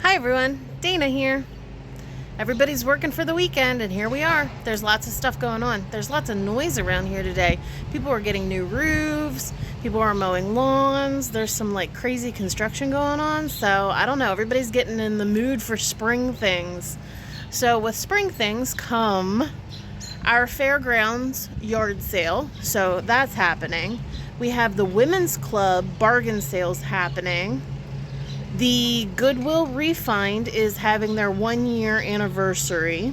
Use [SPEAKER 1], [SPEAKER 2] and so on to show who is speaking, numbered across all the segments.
[SPEAKER 1] Hi everyone, Dayna here. Everybody's working for the weekend and here we are. There's lots of stuff going on. There's lots of noise around here today. People are getting new roofs, people are mowing lawns, there's some like crazy construction going on. So I don't know, everybody's getting in the mood for spring things. So with spring things come our fairgrounds yard sale. So that's happening. We have the women's club bargain sales happening. The Goodwill Refind is having their 1-year anniversary.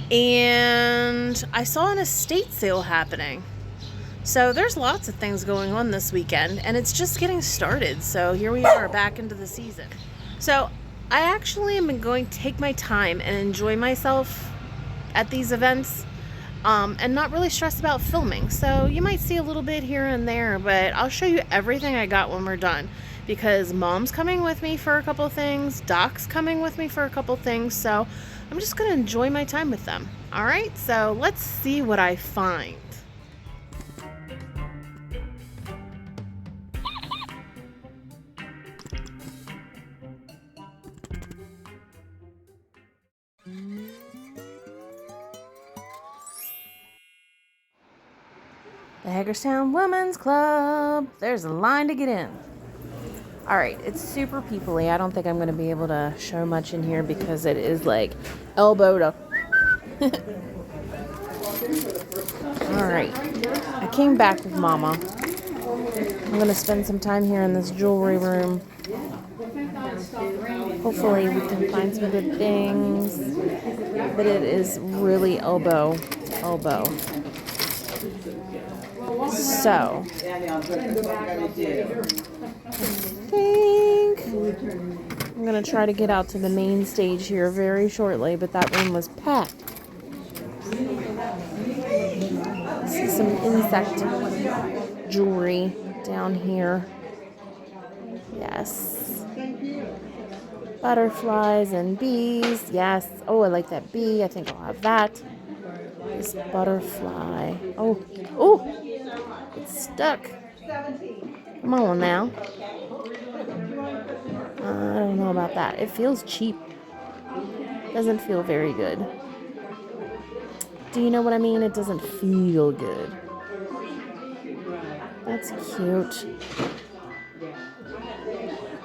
[SPEAKER 1] And I saw an estate sale happening. So there's lots of things going on this weekend, and it's just getting started. So here we are back into the season. So I actually am going to take my time and enjoy myself at these events. And not really stress about filming. So you might see a little bit here and there, but I'll show you everything I got when we're done. Because Mom's coming with me for a couple things, Doc's coming with me for a couple things, so I'm just going to enjoy my time with them. Alright, so let's see what I find. The Hagerstown Women's Club. There's a line to get in. Alright, it's super people-y. I don't think I'm going to be able to show much in here because it is like elbow to... Alright, I came back with Mama. I'm going to spend some time here in this jewelry room. Hopefully we can find some good things. But it is really elbow. So, I think I'm going to try to get out to the main stage here very shortly, but that room was packed. See some insect jewelry down here. Yes. Butterflies and bees. Yes. Oh, I like that bee. I think I'll have that. This butterfly. Oh, it's stuck. Come on now. I don't know about that. It feels cheap. Doesn't feel very good. Do you know what I mean? It doesn't feel good. That's cute.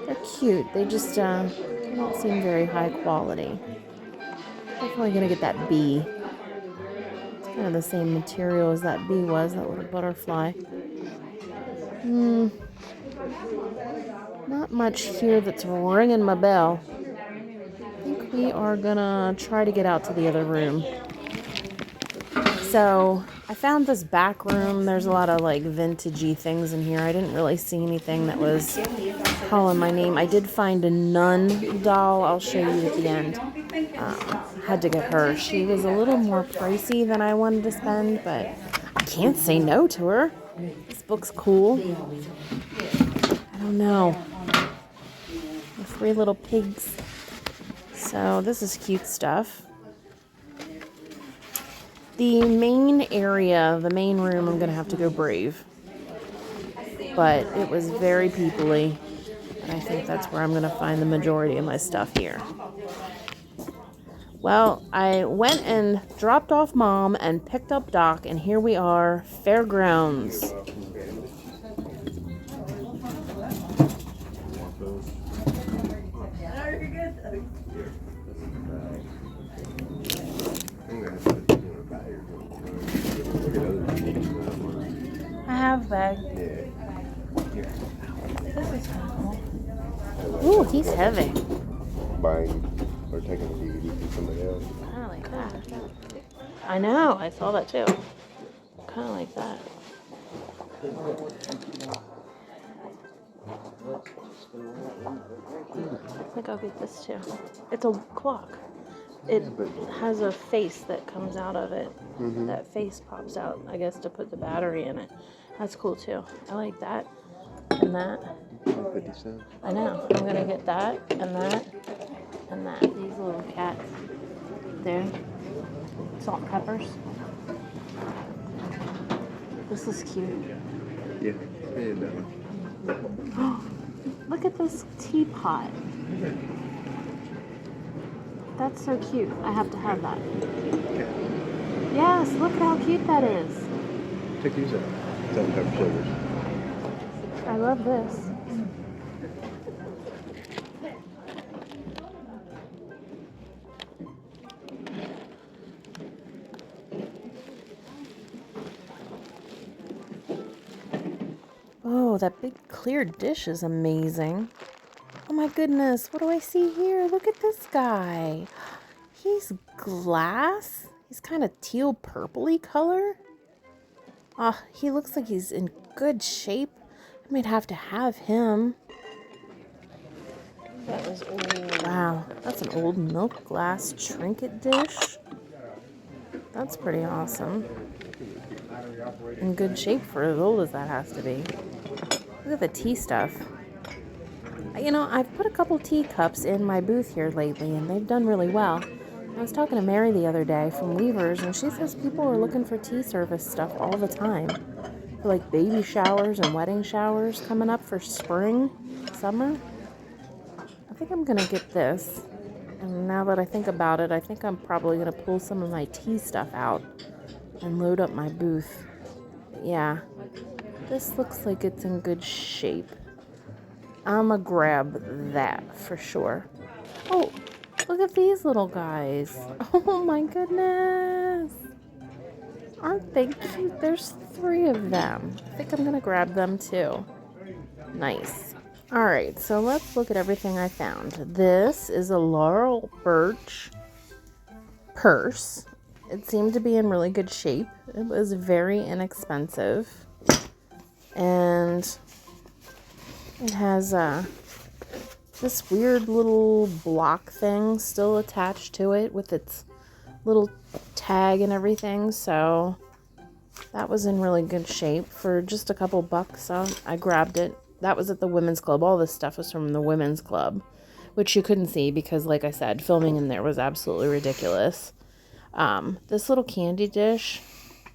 [SPEAKER 1] They're cute. They just don't seem very high quality. Definitely gonna get that bee. It's kind of the same material as that bee was, that little butterfly. Not much here that's ringing my bell. I think we are gonna try to get out to the other room. So I found this back room. There's a lot of like vintagey things in here. I didn't really see anything that was calling my name. I did find a nun doll. I'll show you at the end. Had to get her. She was a little more pricey than I wanted to spend, but I can't say no to her. This book's cool. I don't know. The 3 little pigs. So this is cute stuff. The main area, the main room, I'm going to have to go brave. But it was very people-y. And I think that's where I'm going to find the majority of my stuff here. Well, I went and dropped off Mom and picked up Doc, and here we are, fairgrounds. I have a bag. This is cool. Ooh, he's heavy.
[SPEAKER 2] Buying or taking a DVD from somebody else.
[SPEAKER 1] Kind of like that. I know, I saw that too. Kind of like that. I think I'll get this too. It's a clock. It has a face that comes out of it. Mm-hmm. That face pops out, I guess, to put the battery in it. That's cool too. I like that and that.
[SPEAKER 2] 50 cents.
[SPEAKER 1] I know. I'm gonna get that and that and that. These little cats there. Salt and peppers. This is cute.
[SPEAKER 2] Yeah. And
[SPEAKER 1] Look at this teapot. That's so cute. I have to have that. Yes, look at how cute that is.
[SPEAKER 2] Check these out. Double pepper shakers.
[SPEAKER 1] I love this. Oh, that big clear dish is amazing. Oh my goodness, what do I see here? Look at this guy. He's glass. He's kind of teal purpley color. Ah, he looks like he's in good shape. I might have to have him.
[SPEAKER 3] That was old.
[SPEAKER 1] Wow, that's an old milk glass trinket dish. That's pretty awesome. In good shape for as old as that has to be. Look at the tea stuff. You know, I've put a couple teacups in my booth here lately, and they've done really well. I was talking to Mary the other day from Weavers, and she says people are looking for tea service stuff all the time. For like baby showers and wedding showers coming up for spring, summer. I think I'm going to get this. And now that I think about it, I think I'm probably going to pull some of my tea stuff out and load up my booth. But yeah, this looks like it's in good shape. I'm going to grab that for sure. Oh, look at these little guys. Oh my goodness. Aren't they cute? There's 3 of them. I think I'm going to grab them too. Nice. All right, so let's look at everything I found. This is a laurel birch purse. It seemed to be in really good shape. It was very inexpensive. And it has this weird little block thing still attached to it with its little tag and everything. So that was in really good shape for just a couple bucks. So I grabbed it. That was at the women's club. All this stuff was from the women's club, which you couldn't see because, like I said, filming in there was absolutely ridiculous. This little candy dish,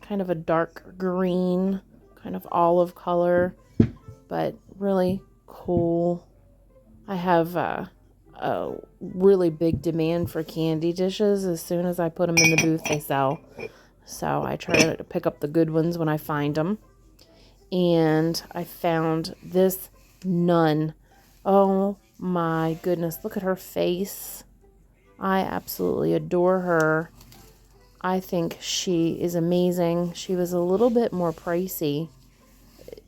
[SPEAKER 1] kind of a dark green, kind of olive color, but really cool. I have a really big demand for candy dishes. As soon as I put them in the booth, they sell. So I try to pick up the good ones when I find them. And I found this nun. Oh my goodness, look at her face. I absolutely adore her. I think she is amazing. She was a little bit more pricey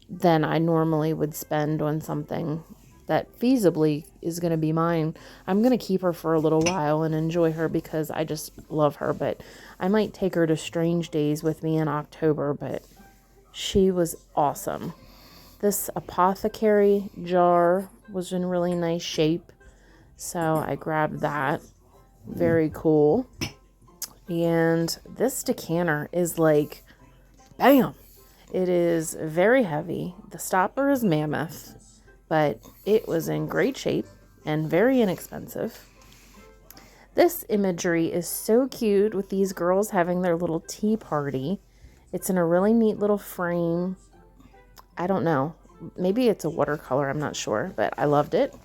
[SPEAKER 1] than I normally would spend on something that feasibly is going to be mine. I'm going to keep her for a little while and enjoy her because I just love her. But I might take her to Strange Days with me in October, but she was awesome. This apothecary jar was in really nice shape, so I grabbed that. Very cool. And this decanter is like, bam! It is very heavy. The stopper is mammoth, but it was in great shape and very inexpensive. This imagery is so cute with these girls having their little tea party. It's in a really neat little frame. I don't know. Maybe it's a watercolor. I'm not sure, but I loved it.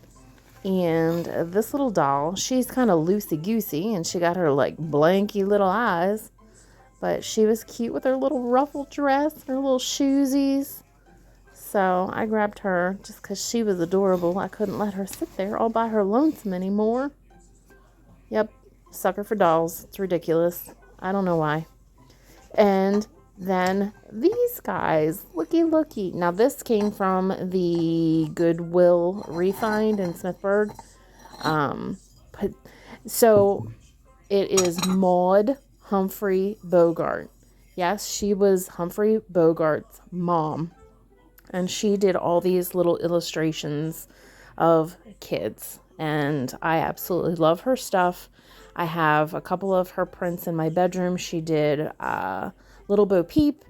[SPEAKER 1] And this little doll, she's kind of loosey-goosey, and she got her, like, blanky little eyes. But she was cute with her little ruffled dress and her little shoesies. So I grabbed her just because she was adorable. I couldn't let her sit there all by her lonesome anymore. Yep, sucker for dolls. It's ridiculous. I don't know why. And then these guys, looky. Now this came from the Goodwill Refind in Smithburg. So it is Maud Humphrey Bogart. Yes, she was Humphrey Bogart's mom. And she did all these little illustrations of kids. And I absolutely love her stuff. I have a couple of her prints in my bedroom. She did Little Bo Peep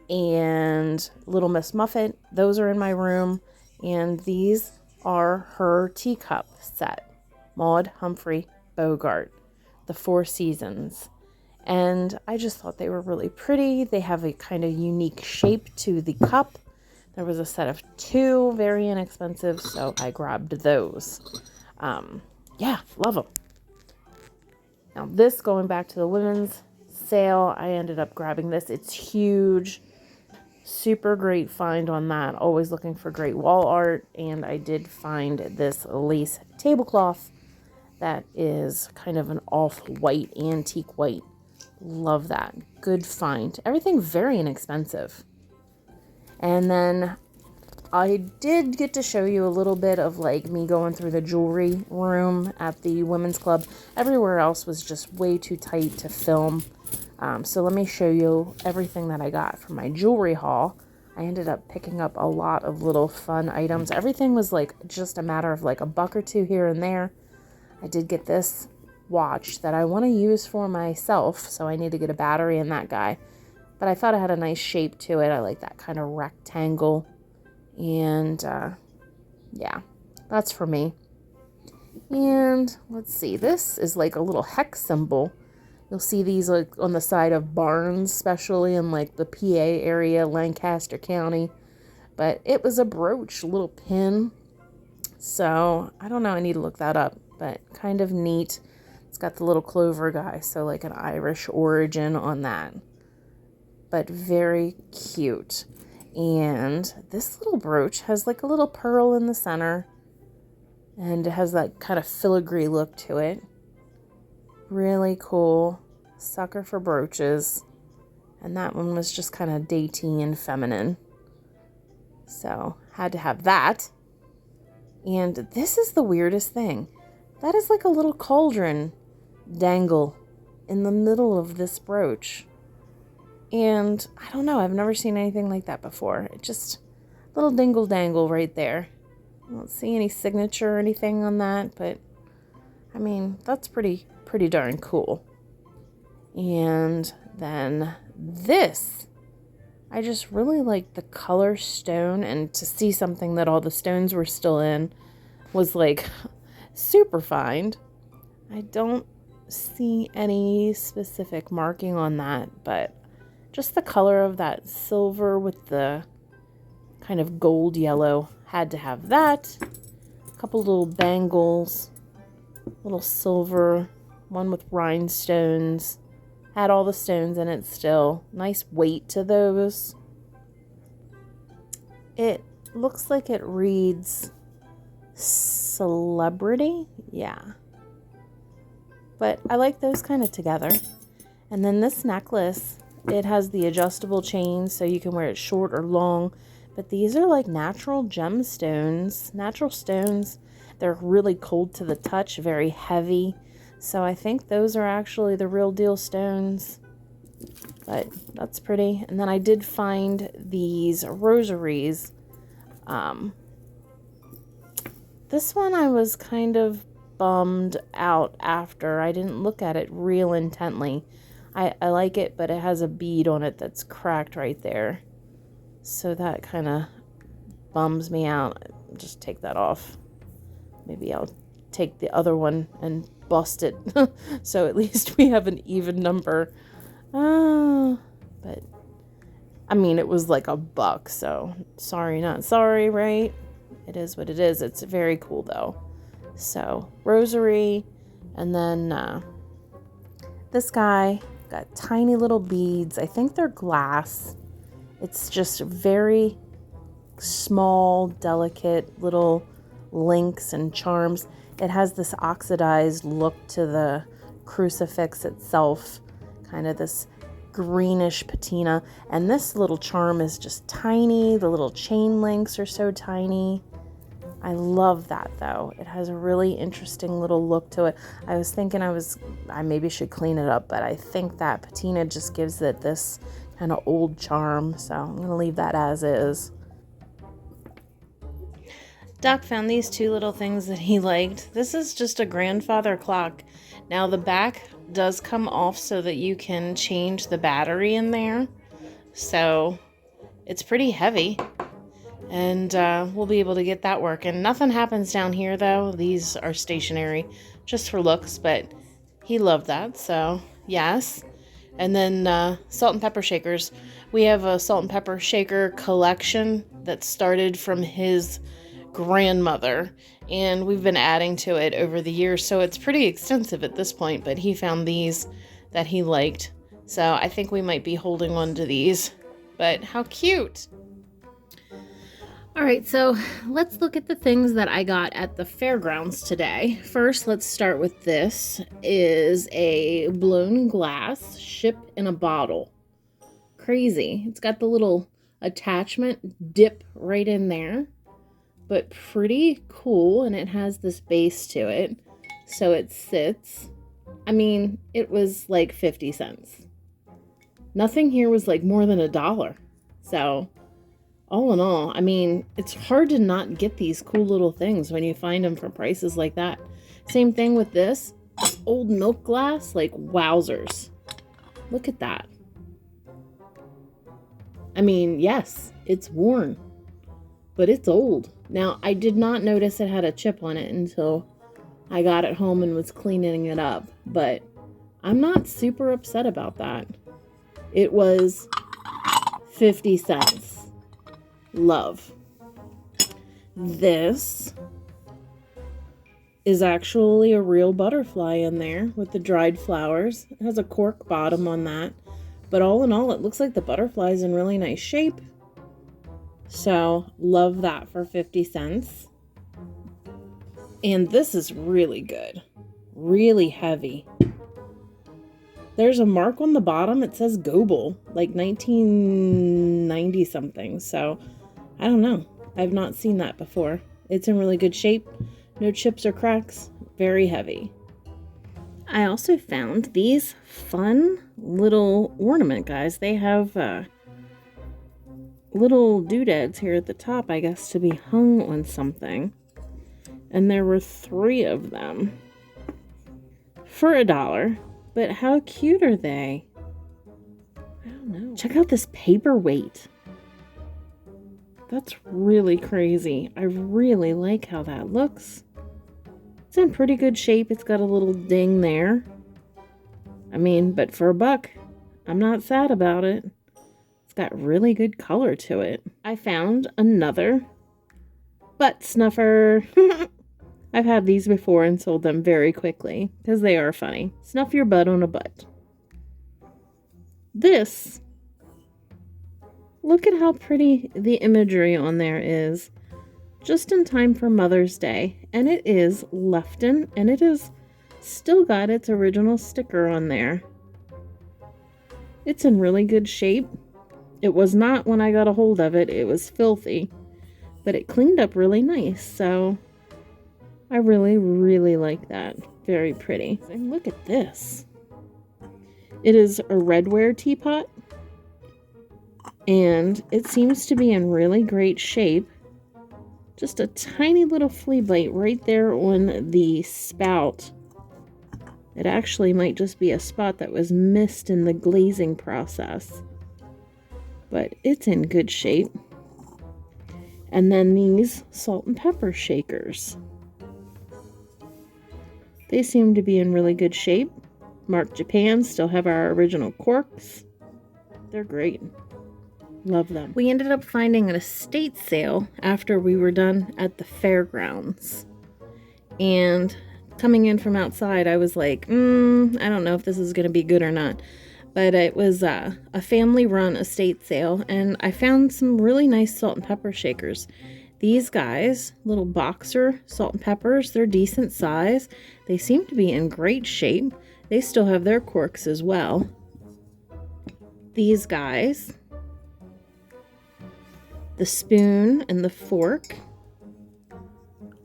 [SPEAKER 1] and Little Miss Muffet. Those are in my room. And these are her teacup set. Maud Humphrey Bogart. The 4 Seasons. And I just thought they were really pretty. They have a kind of unique shape to the cup. There was a set of 2, very inexpensive, so I grabbed those. Yeah, love them. Now this, going back to the women's sale, I ended up grabbing this. It's huge. Super great find on that. Always looking for great wall art. And I did find this lace tablecloth that is kind of an off-white, antique white. Love that. Good find. Everything very inexpensive. And then I did get to show you a little bit of like me going through the jewelry room at the women's club. Everywhere else was just way too tight to film. So let me show you everything that I got from my jewelry haul. I ended up picking up a lot of little fun items. Everything was like just a matter of like $1 or $2 here and there. I did get this watch that I want to use for myself, so I need to get a battery in that guy. But I thought it had a nice shape to it. I like that kind of rectangle. And yeah, that's for me. And let's see, this is like a little hex symbol. You'll see these like on the side of barns, especially in like the PA area, Lancaster County. But it was a brooch, a little pin. So I don't know, I need to look that up, but kind of neat. It's got the little clover guy, so like an Irish origin on that. But very cute. And this little brooch has like a little pearl in the center. And it has that kind of filigree look to it. Really cool. Sucker for brooches. And that one was just kind of dainty and feminine. So, had to have that. And this is the weirdest thing. That is like a little cauldron dangle in the middle of this brooch. And I don't know, I've never seen anything like that before. It just, little dingle dangle right there. I don't see any signature or anything on that, but I mean, that's pretty darn cool. And then this, I just really like the color stone, and to see something that all the stones were still in was like super find. I don't see any specific marking on that, but just the color of that silver with the kind of gold yellow, had to have that. A couple little bangles, little silver, one with rhinestones. Had all the stones in it still. Nice weight to those. It looks like it reads celebrity. Yeah. But I like those kind of together. And then this necklace, it has the adjustable chain so you can wear it short or long. But these are like natural gemstones. Natural stones. They're really cold to the touch, very heavy. So I think those are actually the real deal stones. But that's pretty. And then I did find these rosaries. This one I was kind of bummed out after. I didn't look at it real intently. I like it, but it has a bead on it that's cracked right there. So that kind of bums me out. Just take that off. Maybe I'll take the other one and bust it. So at least we have an even number. But I mean, it was like $1, so sorry, not sorry, right? It is what it is. It's very cool though. So rosary, and then this guy got tiny little beads. I think they're glass. It's just very small, delicate little links and charms. It has this oxidized look to the crucifix itself, kind of this greenish patina. And this little charm is just tiny. The little chain links are so tiny. I love that though. It has a really interesting little look to it. I was thinking I maybe should clean it up, but I think that patina just gives it this kind of old charm. So I'm going to leave that as is. Doc found these two little things that he liked. This is just a grandfather clock. Now the back does come off so that you can change the battery in there. So it's pretty heavy. And we'll be able to get that working. Nothing happens down here though. These are stationary just for looks, but he loved that, so yes. And then salt and pepper shakers. We have a salt and pepper shaker collection that started from his grandmother, and we've been adding to it over the years, so it's pretty extensive at this point, but he found these that he liked, so I think we might be holding on to these. But how cute! All right, so let's look at the things that I got at the fairgrounds today. First, let's start with this. Is a blown glass ship in a bottle. Crazy. It's got the little attachment dip right in there, but pretty cool, and it has this base to it, so it sits. I mean, it was like 50 cents. Nothing here was like more than $1. So all in all, I mean, it's hard to not get these cool little things when you find them for prices like that. Same thing with this old milk glass, like wowzers. Look at that. I mean, yes, it's worn, but it's old. Now, I did not notice it had a chip on it until I got it home and was cleaning it up, but I'm not super upset about that. It was 50 cents. Love. This is actually a real butterfly in there with the dried flowers. It has a cork bottom on that. But all in all, it looks like the butterfly's in really nice shape. So, love that for 50 cents. And this is really good. Really heavy. There's a mark on the bottom. It says Goebel, like 1990 something. So, I don't know. I've not seen that before. It's in really good shape. No chips or cracks. Very heavy. I also found these fun little ornament guys. They have little doodads here at the top, I guess, to be hung on something. And there were 3 of them for $1. But how cute are they? I don't know. Check out this paperweight. That's really crazy. I really like how that looks. It's in pretty good shape. It's got a little ding there. I mean, but for $1, I'm not sad about it. It's got really good color to it. I found another butt snuffer. I've had these before and sold them very quickly because they are funny. Snuff your butt on a butt. This, look at how pretty the imagery on there is. Just in time for Mother's Day. And it is Lefton, and it is still got its original sticker on there. It's in really good shape. It was not when I got a hold of it. It was filthy. But it cleaned up really nice, so I really, really like that. Very pretty. And look at this. It is a redware teapot, and it seems to be in really great shape. Just a tiny little flea bite right there on the spout. It actually might just be a spot that was missed in the glazing process. But it's in good shape. And then these salt and pepper shakers. They seem to be in really good shape. Marked Japan, still have our original corks. They're great. Love them. We ended up finding an estate sale after we were done at the fairgrounds. And coming in from outside, I was like, I don't know if this is going to be good or not. But it was a family-run estate sale, and I found some really nice salt and pepper shakers. These guys, little boxer salt and peppers, they're decent size. They seem to be in great shape. They still have their corks as well. These guys, the spoon and the fork,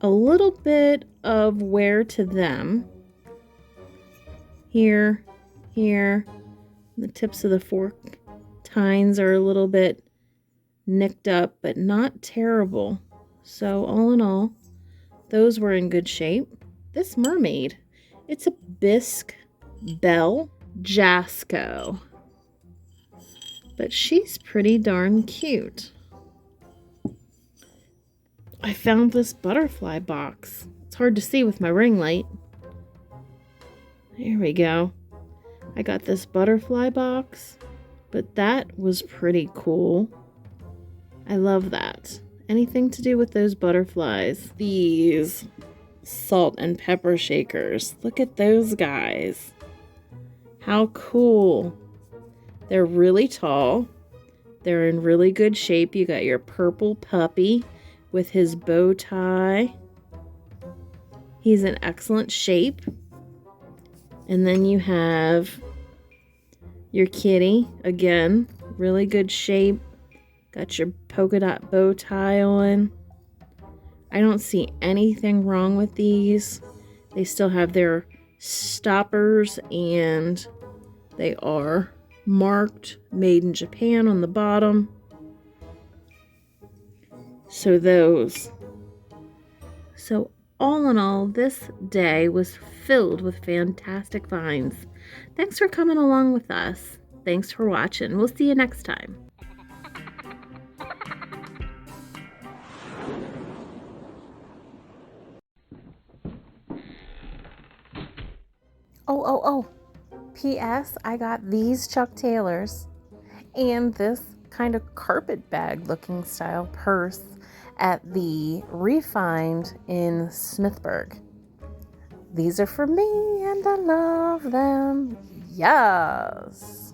[SPEAKER 1] a little bit of wear to them. Here, the tips of the fork tines are a little bit nicked up, but not terrible. So all in all, those were in good shape. This mermaid, it's a bisque bell Jasco, but she's pretty darn cute. I found this butterfly box. It's hard to see with my ring light. There we go. I got this butterfly box, but that was pretty cool. I love that. anything to do with those butterflies. These salt and pepper shakers. Look at those guys. How cool. They're really tall. They're in really good shape. You got your purple puppy with his bow tie. He's in excellent shape. And then you have your kitty, again, really good shape. Got your polka dot bow tie on. I don't see anything wrong with these. They still have their stoppers and they are marked made in Japan on the bottom. So all in all, this day was filled with fantastic finds. Thanks for coming along with us. Thanks for watching. We'll see you next time. Oh. P.S. I got these Chuck Taylors and this kind of carpet bag looking style purse at the Refined in Smithburg. These are for me and I love them. Yes.